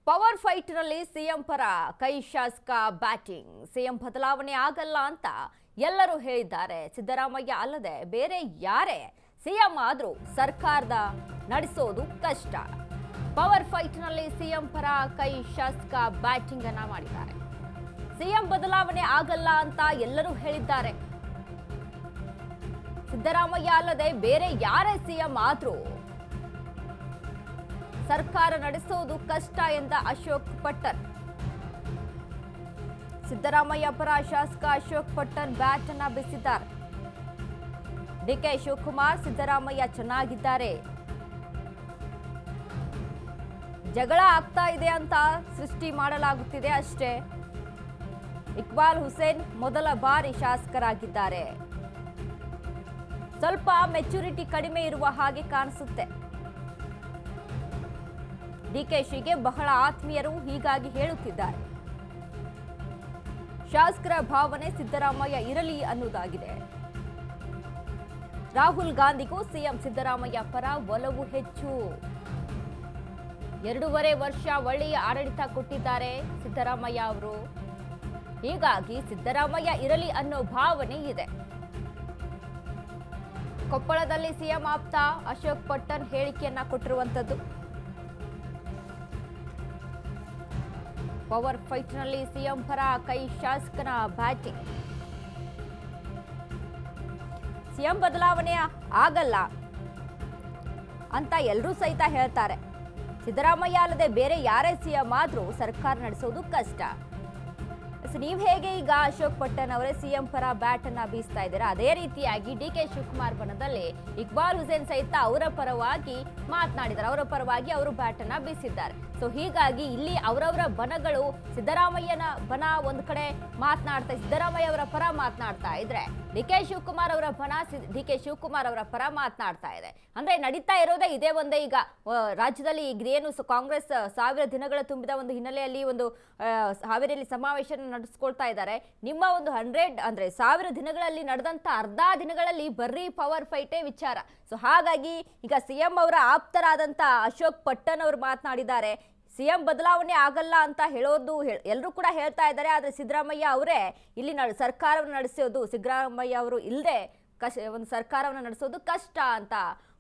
Power fight ನಲ್ಲಿ CM ಪರ ಕೈ ಶಾಸಕ ಬ್ಯಾಟಿಂಗ್. ಸಿಎಂ ಬದಲಾವಣೆ ಆಗಲ್ಲ ಅಂತ ಎಲ್ಲರೂ ಹೇಳಿದ್ದಾರೆ. ಸಿದ್ದರಾಮಯ್ಯ ಅಲ್ಲದೆ ಬೇರೆ ಯಾರೇ ಸಿಎಂ ಆದ್ರೂ ಸರ್ಕಾರದ ನಡೆಸೋದು ಕಷ್ಟ. ಪವರ್ ಫೈಟ್ ನಲ್ಲಿ ಸಿಎಂ ಪರ ಕೈ ಶಾಸಕ ಬ್ಯಾಟಿಂಗ್ ಅನ್ನ ಮಾಡಿದ್ದಾರೆ. ಸಿಎಂ ಬದಲಾವಣೆ ಆಗಲ್ಲ ಅಂತ ಎಲ್ಲರೂ ಹೇಳಿದ್ದಾರೆ. ಸಿದ್ದರಾಮಯ್ಯ ಅಲ್ಲದೆ ಬೇರೆ ಯಾರೇ ಸಿಎಂ ಆದ್ರೂ ಸರ್ಕಾರ ನಡೆಸೋದು ಕಷ್ಟ ಎಂದ ಅಶೋಕ್ ಪಟ್ಟಣ್. ಸಿದ್ದರಾಮಯ್ಯ ಪರ ಶಾಸಕ ಅಶೋಕ್ ಪಟ್ಟಣ್ ಬ್ಯಾಟ್ ಅನ್ನ ಬೀಸಿದ್ದಾರೆ. ಡಿಕೆ ಶಿವಕುಮಾರ್ ಸಿದ್ದರಾಮಯ್ಯ ಚೆನ್ನಾಗಿದ್ದಾರೆ, ಜಗಳ ಆಗ್ತಾ ಇದೆ ಅಂತ ಸೃಷ್ಟಿ ಮಾಡಲಾಗುತ್ತಿದೆ ಅಷ್ಟೇ. ಇಕ್ಬಾಲ್ ಹುಸೇನ್ ಮೊದಲ ಬಾರಿ ಶಾಸಕರಾಗಿದ್ದಾರೆ. ಸ್ವಲ್ಪ ಮೆಚುರಿಟಿ ಕಡಿಮೆ ಇರುವ ಹಾಗೆ ಕಾಣಿಸುತ್ತೆ. ಡಿಕೆಶಿಗೆ ಬಹಳ ಆತ್ಮೀಯರು, ಹೀಗಾಗಿ ಹೇಳುತ್ತಿದ್ದಾರೆ. ಶಾಸಕರ ಭಾವನೆ ಸಿದ್ದರಾಮಯ್ಯ ಇರಲಿ ಅನ್ನುವುದಾಗಿದೆ. ರಾಹುಲ್ ಗಾಂಧಿಗೂ ಸಿಎಂ ಸಿದ್ದರಾಮಯ್ಯ ಪರ ಒಲವು ಹೆಚ್ಚು. 2.5 ವರ್ಷ ಒಳ್ಳೆಯ ಆಡಳಿತ ಕೊಟ್ಟಿದ್ದಾರೆ ಸಿದ್ದರಾಮಯ್ಯ ಅವರು. ಹೀಗಾಗಿ ಸಿದ್ದರಾಮಯ್ಯ ಇರಲಿ ಅನ್ನೋ ಭಾವನೆ ಇದೆ. ಕೊಪ್ಪಳದಲ್ಲಿ ಸಿಎಂ ಆಪ್ತ ಅಶೋಕ್ ಪಟ್ಟಣ್ ಹೇಳಿಕೆಯನ್ನ ಕೊಟ್ಟಿರುವಂತದ್ದು. ಪವರ್ ಫೈಟ್ ನಲ್ಲಿ ಸಿಎಂ ಪರ ಕೈ ಶಾಸಕನ ಬ್ಯಾಟಿಂಗ್. ಸಿಎಂ ಬದಲಾವಣೆ ಆಗಲ್ಲ ಅಂತ ಎಲ್ಲರೂ ಸಹಿತ ಹೇಳ್ತಾರೆ. ಸಿದ್ದರಾಮಯ್ಯ ಅಲ್ಲದೆ ಬೇರೆ ಯಾರೇ ಸಿಎಂ ಆದ್ರೂ ಸರ್ಕಾರ ನಡೆಸೋದು ಕಷ್ಟ. ನೀವು ಹೇಗೆ ಈಗ ಅಶೋಕ್ ಪಟ್ಟಣ್ ಅವರೇ ಸಿಎಂ ಪರ ಬ್ಯಾಟ್ ಅನ್ನ ಬೀಸ್ತಾ ಇದ್ದೀರಾ, ಅದೇ ರೀತಿಯಾಗಿ ಡಿಕೆ ಶಿವಕುಮಾರ್ ಬಣದಲ್ಲಿ ಇಕ್ಬಾಲ್ ಹುಸೇನ್ ಸಹಿತ ಅವರ ಪರವಾಗಿ ಮಾತನಾಡಿದ್ದಾರೆ. ಅವರ ಪರವಾಗಿ ಅವರು ಬ್ಯಾಟ್ ಅನ್ನ ಬೀಸಿದ್ದಾರೆ. ಸೊ ಹೀಗಾಗಿ ಇಲ್ಲಿ ಅವರವರ ಬಣಗಳು ಸಿದ್ದರಾಮಯ್ಯನ ಬಣ ಒಂದ್ ಕಡೆ ಮಾತನಾಡ್ತಾ, ಸಿದ್ದರಾಮಯ್ಯ ಅವರ ಪರ ಮಾತನಾಡ್ತಾ ಇದ್ರೆ, ಡಿಕೆ ಶಿವಕುಮಾರ್ ಅವರ ಬಣ ಡಿಕೆ ಶಿವಕುಮಾರ್ ಅವರ ಪರ ಮಾತನಾಡ್ತಾ ಇದೆ. ಅಂದ್ರೆ ನಡೀತಾ ಇರೋದೇ ಇದೇ ಒಂದೇ. ಈಗ ರಾಜ್ಯದಲ್ಲಿ ಈಗ ಏನು ಕಾಂಗ್ರೆಸ್ 1000 ದಿನಗಳ ತುಂಬಿದ ಒಂದು ಹಿನ್ನೆಲೆಯಲ್ಲಿ ಒಂದು ಹಾವೇರಿಯಲ್ಲಿ ಸಮಾವೇಶ ನಡೆಸ್ಕೊಳ್ತಾ ಇದ್ದಾರೆ. ನಿಮ್ಮ ಒಂದು 100 ಅಂದ್ರೆ 1000 ದಿನಗಳಲ್ಲಿ ನಡೆದಂತ ಅರ್ಧ ದಿನಗಳಲ್ಲಿ ಬರ್ರಿ ಪವರ್ ಫೈಟೇ ವಿಚಾರ. ಸೊ ಹಾಗಾಗಿ ಈಗ ಸಿಎಂ ಅವರ ಆಪ್ತರಾದಂತ ಅಶೋಕ್ ಪಟ್ಟಣ್ ಅವರು ಮಾತನಾಡಿದ್ದಾರೆ. ಸಿಎಂ ಬದಲಾವಣೆ ಆಗಲ್ಲ ಅಂತ ಹೇಳೋದು ಎಲ್ಲರೂ ಕೂಡ ಹೇಳ್ತಾ ಇದ್ದಾರೆ. ಆದ್ರೆ ಸಿದ್ದರಾಮಯ್ಯ ಅವರೇ ಇಲ್ಲಿ ಸರ್ಕಾರವನ್ನು ನಡೆಸೋದು, ಸಿದ್ದರಾಮಯ್ಯ ಅವರು ಇಲ್ಲದೆ ಒಂದು ಸರ್ಕಾರವನ್ನು ನಡೆಸೋದು ಕಷ್ಟ ಅಂತ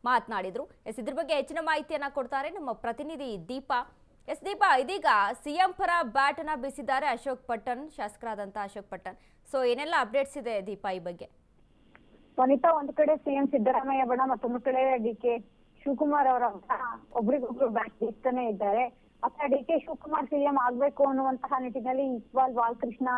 ಮಾತನಾಡಿದ್ರು. ಇದ್ರ ಬಗ್ಗೆ ಹೆಚ್ಚಿನ ಮಾಹಿತಿಯನ್ನ ಕೊಡ್ತಾರೆ ನಮ್ಮ ಪ್ರತಿನಿಧಿ ದೀಪಾ. ದೀಪಾ, ಇದೀಗ ಸಿಎಂ ಪರ ಬ್ಯಾಟ್ ಅನ್ನ ಬೀಸಿದ್ದಾರೆ ಅಶೋಕ್ ಪಟ್ಟಣ್, ಶಾಸಕರಾದಂತ ಅಶೋಕ್ ಪಟ್ಟಣ್. ಸೊ ಏನೆಲ್ಲ ಅಪ್ಡೇಟ್ಸ್ ಇದೆ ದೀಪಾ ಈ ಬಗ್ಗೆ? ವನಿತಾ, ಒಂದು ಕಡೆ ಸಿಎಂ ಸಿದ್ದರಾಮಯ್ಯ ಬಣ, ಮತ್ತೊಂದು ಕಡೆ ಡಿಕೆ ಶಿವಕುಮಾರ್ ಅವರ ಒಬ್ರಿಗೊಬ್ರು ಬ್ಯಾಟ್ ಬೀಸ್ತಾನೆ ಇದ್ದಾರೆ. ಅಥವಾ ಡಿಕೆ ಶಿವಕುಮಾರ್ ಸಿಎಂ ಆಗ್ಬೇಕು ಅನ್ನುವಂತಹ ನಿಟ್ಟಿನಲ್ಲಿ ಇಕ್ಬಾಲ್, ಬಾಲಕೃಷ್ಣ,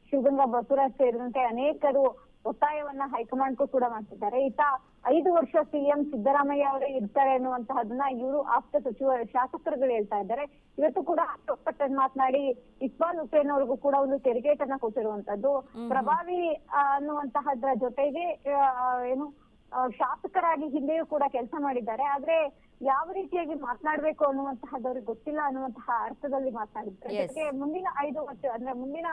ಶಿವಗಂಗಾ ಬಸವರಾಜ್ ಸೇರಿದಂತೆ ಅನೇಕರು ಒತ್ತಾಯವನ್ನ ಹೈಕಮಾಂಡ್ಗೂ ಕೂಡ ಮಾಡ್ತಿದ್ದಾರೆ. ಈತ 5 ವರ್ಷ ಸಿಎಂ ಸಿದ್ದರಾಮಯ್ಯ ಅವರೇ ಇರ್ತಾರೆ ಅನ್ನುವಂತಹದನ್ನ ಇವರು ಆಪ್ತ ಸಚಿವ ಶಾಸಕರುಗಳು ಹೇಳ್ತಾ ಇದ್ದಾರೆ. ಇವತ್ತು ಕೂಡ ಅಶೋಕ್ ಪಟ್ಟಣ್ ಮಾತನಾಡಿ ಇಕ್ಬಾಲ್ ಹುಸೇನ್ ಅವ್ರಿಗೂ ಕೂಡ ಒಂದು ತೆರಿಗೇಟನ್ನ ಕೊಟ್ಟಿರುವಂತದ್ದು. ಪ್ರಭಾವಿ ಅನ್ನುವಂತಹದ್ರ ಜೊತೆಗೆ ಏನು ಶಾಸಕರಾಗಿ ಹಿಂದೆಯೂ ಕೂಡ ಕೆಲಸ ಮಾಡಿದ್ದಾರೆ. ಆದ್ರೆ ಯಾವ ರೀತಿಯಾಗಿ ಮಾತನಾಡ್ಬೇಕು ಅನ್ನುವಂತಹದವ್ರಿಗೆ ಗೊತ್ತಿಲ್ಲ ಅನ್ನುವಂತಹ ಅರ್ಥದಲ್ಲಿ ಮಾತನಾಡಿದ್ದಾರೆ. ಜೊತೆಗೆ ಮುಂದಿನ 5 ವರ್ಷ ಅಂದ್ರೆ ಮುಂದಿನ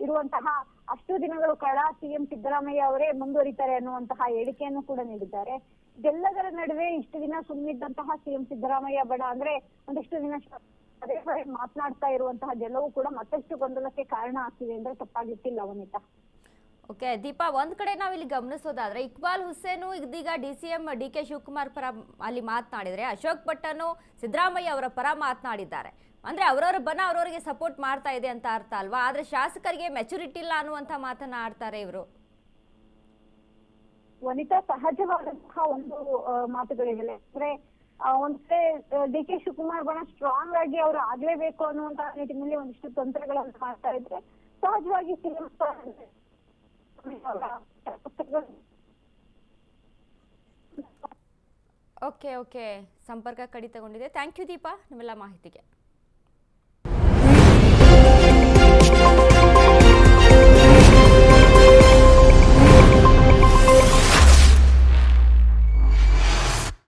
ಇರುವಂತಹ ಅಷ್ಟು ದಿನಗಳು ಕಾಲ ಸಿಎಂ ಸಿದ್ದರಾಮಯ್ಯ ಅವರೇ ಮುಂದುವರಿತಾರೆ ಅನ್ನುವಂತಹ ಹೇಳಿಕೆಯನ್ನು ಕೂಡ ನೀಡಿದ್ದಾರೆ. ಇದೆಲ್ಲದರ ನಡುವೆ ಇಷ್ಟು ದಿನ ಸುಮ್ಮನಿದ್ದಂತಹ ಸಿಎಂ ಸಿದ್ದರಾಮಯ್ಯ ಬಣ ಅಂದ್ರೆ ಒಂದಷ್ಟು ದಿನ ಅದೇ ಮಾತನಾಡ್ತಾ ಇರುವಂತಹ ಎಲ್ಲವೂ ಕೂಡ ಮತ್ತಷ್ಟು ಗೊಂದಲಕ್ಕೆ ಕಾರಣ ಆಗ್ತಿದೆ ಅಂದ್ರೆ ತಪ್ಪಾಗಿತ್ತಿಲ್ಲ ವನಿತಾ. ಓಕೆ ದೀಪಾ, ಒಂದ್ ಕಡೆ ನಾವಿಲ್ಲಿ ಗಮನಿಸೋದಾದ್ರೆ ಇಕ್ಬಾಲ್ ಹುಸೇನು ಇದೀಗ ಡಿಸಿಎಂ ಡಿಕೆ ಶಿವಕುಮಾರ್ ಪರ ಅಲ್ಲಿ ಮಾತನಾಡಿದ್ರೆ, ಅಶೋಕ್ ಪಟ್ಟಣ್ ಸಿದ್ದರಾಮಯ್ಯ ಅವರ ಪರ ಮಾತನಾಡಿದ್ದಾರೆ. ಅಂದ್ರೆ ಅವರವರ ಬಣ ಅವರವರಿಗೆ ಸಪೋರ್ಟ್ ಮಾಡ್ತಾ ಇದೆ ಅಂತ ಅರ್ಥ ಅಲ್ವಾ? ಆದ್ರೆ ಶಾಸಕರಿಗೆ ಮೆಚುರಿಟಿ ಇಲ್ಲ ಅನ್ನುವಂತ ಮಾತನ್ನ ಆಡ್ತಾರೆ ಇವರು. ವನಿತಾ, ಸಹಜವಾದಂತಹ ಒಂದು ಮಾತುಗಳಿವೆ. ಅಂದ್ರೆ ಒಂದ್ ಕಡೆ ಡಿಕೆ ಶಿವಕುಮಾರ್ ಬಣ ಸ್ಟ್ರಾಂಗ್ ಆಗಿ ಅವರು ಆಗ್ಲೇಬೇಕು ಅನ್ನುವಂತಹ ನಿಟ್ಟಿನಲ್ಲಿ ಒಂದಿಷ್ಟು ತಂತ್ರಗಳನ್ನು ಮಾಡ್ತಾ ಇದ್ರೆ, ಸಹಜವಾಗಿ ಸಿಎಂ ಓಕೆ ಸಂಪರ್ಕ ಕಡಿತಗೊಂಡಿದೆ. ಥ್ಯಾಂಕ್ ಯು ದೀಪಾ ನಿಮ್ಮೆಲ್ಲ ಮಾಹಿತಿಗೆ.